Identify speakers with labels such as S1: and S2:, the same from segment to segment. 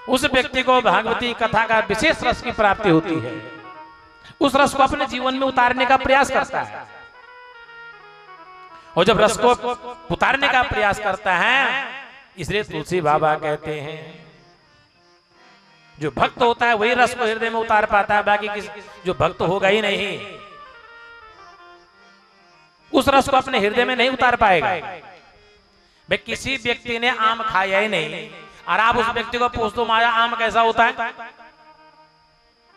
S1: उस व्यक्ति को भागवती कथा का विशेष रस की प्राप्ति होती है, उस रस को अपने जीवन में उतारने का प्रयास करता है। और जब रस को उतारने का प्रयास करता है, इसलिए तुलसी बाबा कहते हैं जो भक्त होता है वही रस को हृदय में उतार पाता है, बाकी जो भक्त होगा ही नहीं उस रस को अपने हृदय में नहीं उतार पाएगा। भाई किसी व्यक्ति ने आम खाया ही नहीं और आप उस व्यक्ति को पूछ दो माया आम कैसा होता है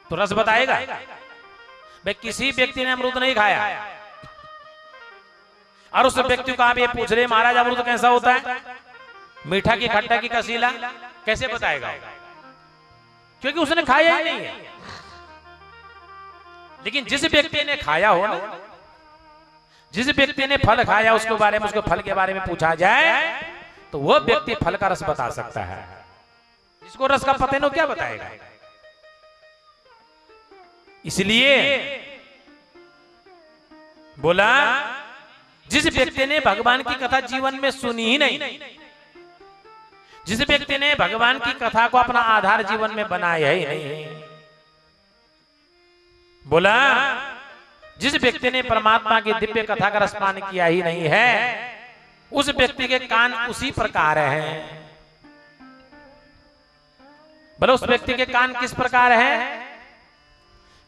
S1: तो रस बताएगा। भाई किसी व्यक्ति ने अमरूद नहीं खाया और उस व्यक्ति को आप ये पूछ रहे महाराज अमरूद कैसा होता है, मीठा की खट्टा की कसीला, कैसे बताएगा? क्योंकि उसने खाया ही नहीं है। लेकिन जिस व्यक्ति ने खाया हो ना, जिस व्यक्ति ने फल खाया उसके बारे में, उसको फल के बारे में पूछा जाए तो वो व्यक्ति फल का रस बता सकता है। जिसको रस का पता नहीं क्या बताएगा? इसलिए बोला जिस व्यक्ति ने भगवान की कथा जीवन में सुनी ही नहीं, जिस व्यक्ति ने भगवान की कथा को अपना आधार जीवन में बनाया ही नहीं, बोला जिस व्यक्ति ने परमात्मा की दिव्य कथा का रसपान किया ही नहीं है, उस व्यक्ति के कान उसी प्रकार हैं। बोलो उस व्यक्ति के कान किस प्रकार हैं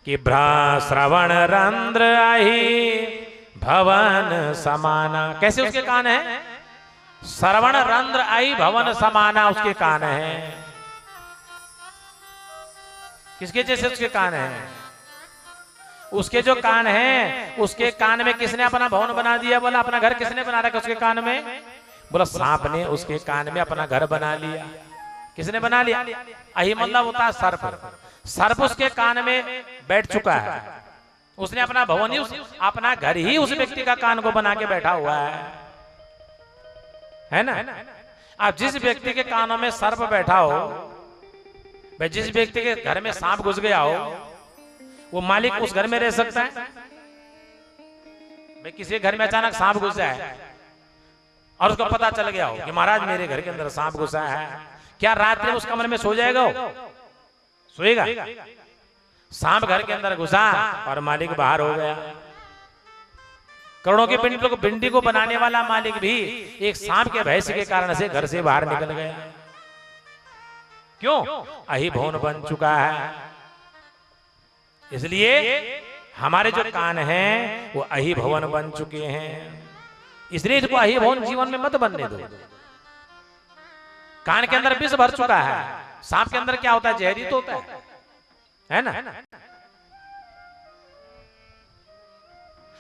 S1: कि भ्रा श्रवण रंध्र आही भवन समाना। कैसे उसके कान हैं? श्रवण रंध्र आई भवन समाना उसके कान हैं। किसके जैसे उसके कान हैं? उसके जो कान हैं उसके कान में किसने अपना भवन बना दिया? बोला अपना घर किसने बना रखा उसके कान में? बोला सांप ने उसके कान में अपना घर बना लिया। किसने बना लिया? अही मतलब होता है सर्प। सर्प उसके कान में बैठ चुका है, उसने अपना भवन ही अपना घर ही उस व्यक्ति का कान को बना के बैठा हुआ है ना? अब जिस व्यक्ति के कानों में सर्प बैठा हो, भाई जिस व्यक्ति के घर में सांप घुस गया हो, वो मालिक उस घर में रह सकता है? भाई किसी घर में अचानक सांप घुसा है और उसको पता चल गया हो कि महाराज मेरे घर के अंदर सांप घुसा है, क्या रात में उस कमरे में सो जाएगा? सोएगा? सांप घर के अंदर घुसा और मालिक बाहर हो गया। करोड़ों के भिंडी को बनाने वाला मालिक भी एक सांप के भय के कारण से घर से बाहर निकल गया। क्यों? अही भवन बन चुका है। इसलिए हमारे जो कान हैं वो अही भवन बन चुके हैं। इसलिए इसको अही भवन जीवन में मत बनने दो। कान के अंदर विष भर चुका है। सांप के अंदर क्या होता है? जहरी तो होता है ना?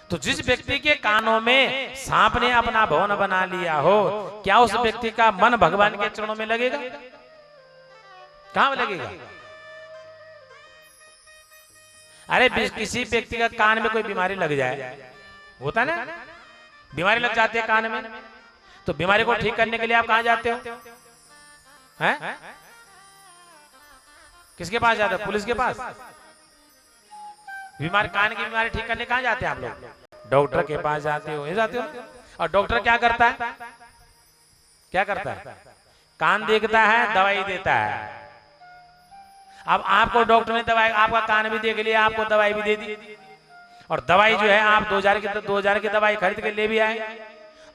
S1: तो जिस व्यक्ति के कानों में सांप ने अपना भवन बना लिया हो, क्या उस व्यक्ति का मन भगवान के चरणों में लगेगा? कहां लगेगा? अरे किसी व्यक्ति का कान में कोई बीमारी लग जाए, होता ना, बीमारी लग जाती है कान में, तो बीमारी को ठीक करने के लिए आप कहां जाते हो? हैं? किसके पास जाते हो? पुलिस के पास? कान की बीमारी ठीक करने कहां जाते हैं आप लोग? डॉक्टर के पास जाते हो, जाते हो। और डॉक्टर क्या करता है? क्या करता है? कान देखता है, दवाई देता है। अब आपको डॉक्टर ने दवाई, आपका कान भी देख लिया, आपको दवाई भी दे दी, और दवाई जो है आप 2000 की दवाई खरीद के ले भी आए,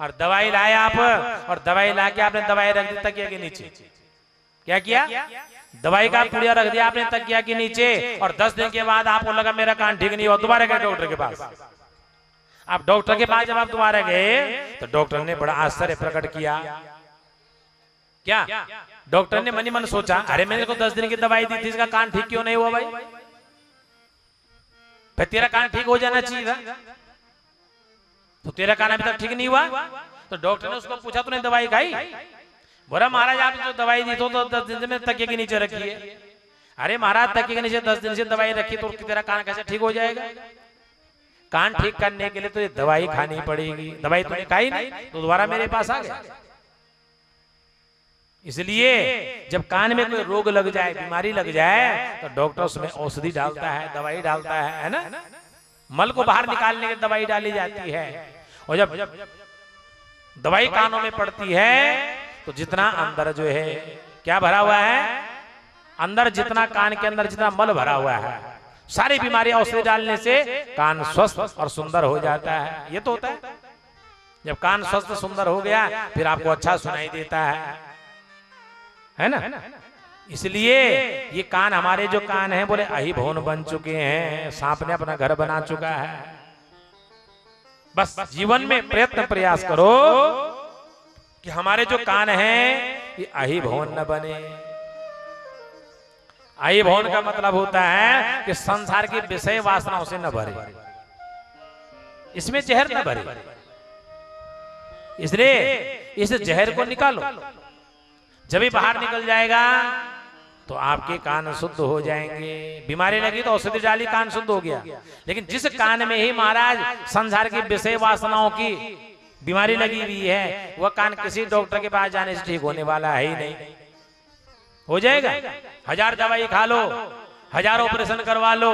S1: और दवाई लाए आप, और दवाई ला के आपने दवाई रख दी तकिया के नीचे। क्या किया? दवाई का पुड़िया रख दिया आपने तकिया के नीचे, और 10 दिन के बाद आपको लगा मेरा कान ठीक नहीं हुआ, दोबारा गए डॉक्टर के पास। अब डॉक्टर के पास जब आप दोबारा गए तो डॉक्टर ने बड़ा आश्चर्य प्रकट किया। क्या? डॉक्टर ने मन ही मन सोचा, अरे मैंने को 10 दिन की दवाई दी थी, इसका कान ठीक क्यों नहीं हुआ? भाई तेरा कान ठीक हो जाना चाहिए था, तो तेरा कान अभी तक ठीक नहीं हुआ। तो डॉक्टर ने उसको पूछा तूने दवाई खाई? बोला महाराज आपने जो दवाई दी तो 10 दिन में तकिए के नीचे रखी है। अरे महाराज तकिए के नीचे 10 दिन से दवाई रखी तो तेरा कान कैसे ठीक हो जाएगा? कान ठीक करने के लिए तो ये दवाई खानी पड़ेगी। दवाई तूने खाई नहीं तो दोबारा मेरे पास आ गया। इसलिए जब कान में कोई रोग लग जाए, बीमारी लग जाए, तो डॉक्टर उसमें औषधि डालता है, दवाई डालता है ना? मल को बाहर निकालने की दवाई डाली जाती है। और जब दवाई कानों में पड़ती है तो जितना अंदर जो है क्या भरा हुआ है? अंदर जितना कान के अंदर जितना मल भरा हुआ है, सारी बीमारियां औषधि डालने से कान स्वस्थ और सुंदर हो जाता है। ये तो होता है, जब कान स्वस्थ सुंदर हो गया फिर आपको अच्छा सुनाई देता है ना। इसलिए ये कान, हमारे जो कान हैं बोले अही भवन बन चुके हैं, सांप ने अपना घर बना चुका है। बस जीवन में प्रयत्न प्रयास करो कि हमारे जो कान हैं ये अही भवन न बने। अही भवन का मतलब होता है कि संसार की विषय वासनाओं से न भरे, इसमें जहर न भरे। इसलिए इस जहर को निकालो, जब भी बाहर निकल जाएगा तो आपके कान शुद्ध हो जाएंगे। बीमारी लगी तो औषधि डाली, कान शुद्ध हो गया। लेकिन जिस कान में ही महाराज संसार की विषय वासनाओं की बीमारी लगी हुई है, वह कान किसी डॉक्टर के पास जाने से ठीक होने वाला है ही नहीं। हो जाएगा, 1000 दवाई खा लो, 1000 ऑपरेशन करवा लो,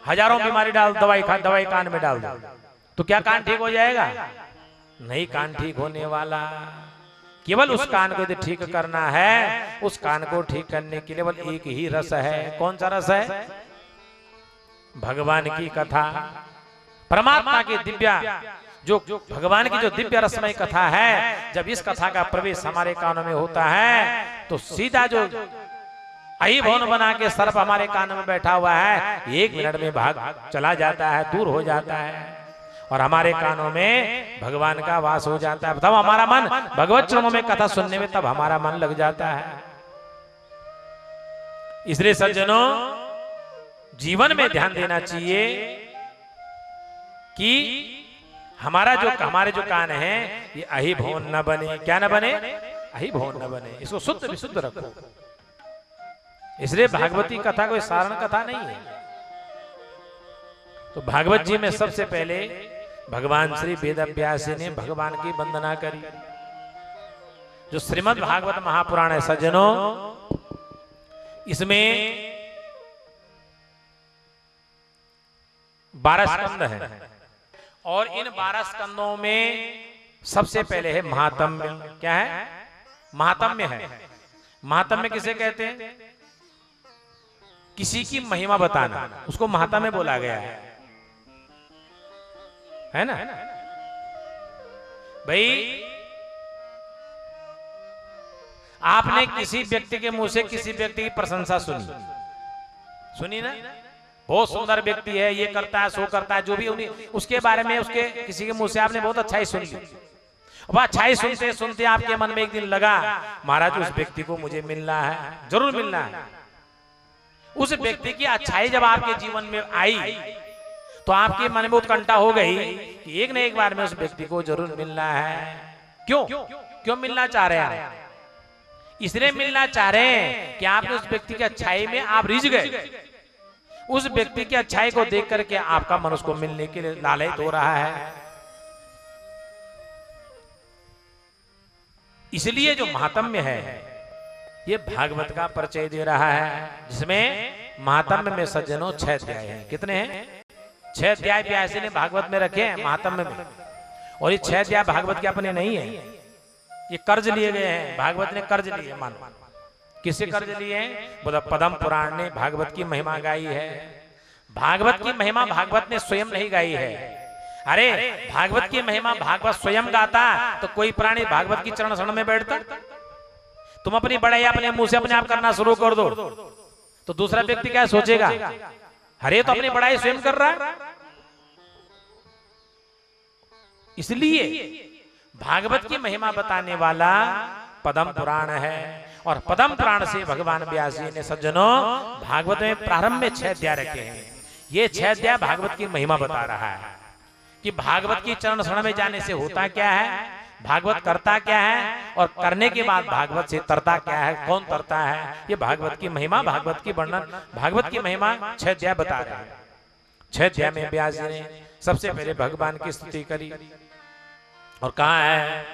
S1: हजारों बीमारी दवाई कान में डाल दो, तो क्या कान ठीक हो जाएगा? नहीं, कान ठीक होने वाला। केवल उस कान को यदि ठीक करना है, उस कान को ठीक करने के लिए केवल एक ही रस है। कौन सा रस है? भगवान की कथा, परमात्मा की दिव्या, जो भगवान की जो दिव्य रसमय कथा है। जब इस कथा का प्रवेश हमारे कानों में होता है तो सीधा जो अही भवन बना के सर्प हमारे कान में बैठा हुआ है, 1 मिनट में भाग चला जाता है, दूर हो जाता है, और हमारे कानों में भगवान का वास हो जाता है। तब हमारा मन भगवत चरणों में कथा सुनने में तब हमारा मन लग जाता है। इसलिए सज्जनों, जीवन में ध्यान देना चाहिए कि हमारे जो कान हैं ये अही भवन न बने। क्या न बने? अही भवन न बने। इसको शुद्ध विशुद्ध रखो। इसलिए भागवती कथा कोई साधारण कथा नहीं है। तो भागवत जी में सबसे पहले भगवान श्री वेदव्यास ने भगवान की वंदना करी। जो श्रीमद् भागवत महापुराण है सज्जनों, इसमें 12 स्कंद हैं, और इन 12 स्कंदों में सबसे पहले है महात्म्य। क्या है? महात्म्य है। महात्म्य किसे कहते हैं? किसी की महिमा बताना, उसको महात्म्य बोला गया है ना भाई। आपने किसी व्यक्ति के मुंह से किसी व्यक्ति की प्रशंसा सुनी ना, बहुत सुंदर व्यक्ति है, ये करता है, सो करता है, जो भी उसके बारे में उसके किसी के मुंह से आपने बहुत अच्छाई सुन ली। वह अच्छाई सुनते सुनते आपके मन में एक दिन लगा, महाराज उस व्यक्ति को मुझे मिलना है, जरूर मिलना है। उस व्यक्ति की अच्छाई जब आपके जीवन में आई तो आपके मन में उत्कंठा हो गई कि एक न एक बार में उस व्यक्ति को जरूर मिलना है। क्यों मिलना चाह रहे हैं? इसलिए मिलना चाह रहे हैं कि आपने उस व्यक्ति की अच्छाई में आप रिझ गए। उस व्यक्ति की अच्छाई को देख करके आपका मन उसको मिलने के लिए लालयित हो रहा है। इसलिए जो महात्म्य है ये भागवत का परिचय दे रहा है, जिसमें महात्म्य में सज्जनों 6 अध्याय हैं। कितने हैं? 6 अध्याय व्यासी ने भागवत में रखे हैं महात्म्य में। और ये 6 अध्याय भागवत के अपने नहीं है, ये कर्ज लिए गए हैं। भागवत ने कर्ज लिए, मानो किससे कर्ज लिए हैं? बोला पद्म पुराण ने भागवत की महिमा गाई है। भागवत की महिमा भागवत ने स्वयं नहीं गाई है। अरे भागवत की महिमा भागवत स्वयं गाता तो कोई प्राणी भागवत की चरण शरण में बैठता? तुम अपनी बड़ाई अपने मुंह से अपने आप करना शुरू कर दो तो दूसरा व्यक्ति क्या सोचेगा? अरे तो अपनी बड़ाई स्वयं कर रहा है। इसलिए भागवत की महिमा बताने वाला पद्म पुराण है। और पद्म पुराण से भगवान व्यास जी ने सज्जनों भागवत में प्रारंभ में 6 अध्याय रखे हैं। ये 6 अध्याय भागवत की महिमा बता रहा है कि भागवत की चरण शरण में जाने से होता क्या है, भागवत करता क्या है, और करने के बाद भागवत से तरता क्या है, कौन तरता है। ये भागवत की महिमा, भागवत की वर्णन, भागवत की महिमा 6 अध्याय बता रहे हैं। 6 अध्याय में व्यास जी ने सबसे पहले भगवान की स्तुति करी। और कहा है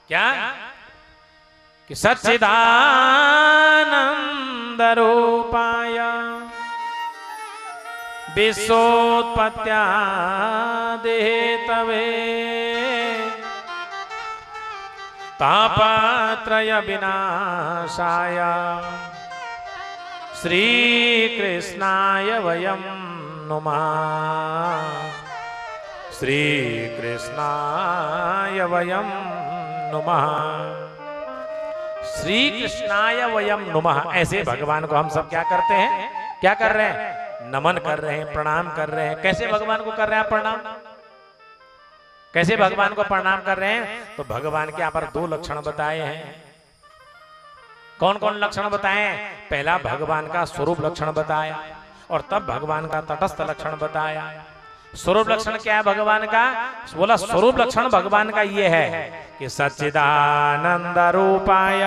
S1: क्या कि सच्चिदानंद रूपाय विश्वोत्पत्त्यादिहेतवे तापत्रय विनाशाय श्री कृष्णाय वयं नुमः। श्री कृष्णाय वयं नुमः। श्री कृष्णाय वयं नुमः। ऐसे भगवान को हम सब क्या करते हैं, क्या कर रहे हैं, नमन कर रहे हैं, प्रणाम कर रहे हैं। कैसे भगवान को कर रहे हैं प्रणाम, कैसे भगवान को प्रणाम कर रहे हैं? तो भगवान के यहाँ पर दो लक्षण बताए हैं। कौन कौन लक्षण बताए? पहला भगवान का स्वरूप लक्षण बताया और तब भगवान का तटस्थ लक्षण बताया। स्वरूप लक्षण क्या है भगवान का? बोला स्वरूप लक्षण भगवान का ये है कि सच्चिदानंद रूपाय।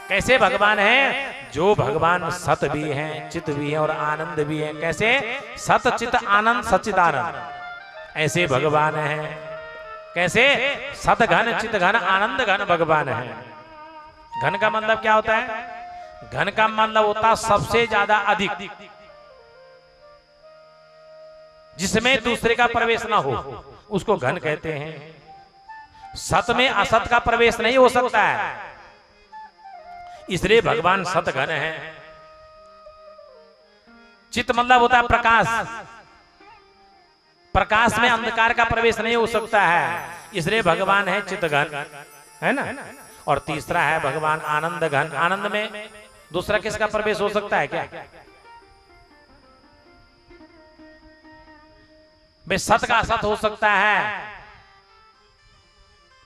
S1: कैसे भगवान है? जो भगवान सत भी हैं, चित भी हैं और आनंद भी हैं। कैसे? सत चित आनंद सच्चिदानंद, ऐसे भगवान हैं। कैसे? सत घन चित घन आनंद घन भगवान है। घन का मतलब क्या होता है? घन का मतलब होता सबसे ज्यादा अधिक, जिसमें दूसरे का प्रवेश ना हो, उसको घन कहते हैं। सत में असत का प्रवेश नहीं हो सकता है, इसलिए भगवान सत घन है। चित मतलब होता है प्रकाश, प्रकाश में अंधकार का प्रवेश नहीं हो सकता है, इसलिए भगवान है चित घन, है ना। और तीसरा है भगवान आनंद घन। आनंद में दूसरा किसका प्रवेश हो सकता है क्या? भाई सत का असत हो सकता है,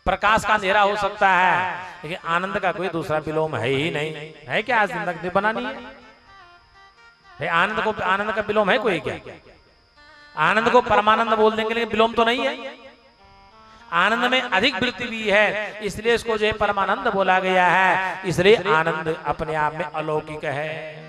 S1: प्रकाश का अंधेरा हो सकता है, लेकिन आनंद का कोई दूसरा विलोम है ही नहीं। है क्या? आज दिन तक बना नहीं है। आनंद को, आनंद का विलोम है कोई क्या? आनंद को परमानंद बोल देंगे, लेकिन विलोम तो नहीं है। आनंद में अधिक वृत्ति भी है, इसलिए इसको जो है परमानंद बोला गया है। इसलिए आनंद अपने आप में अलौकिक है।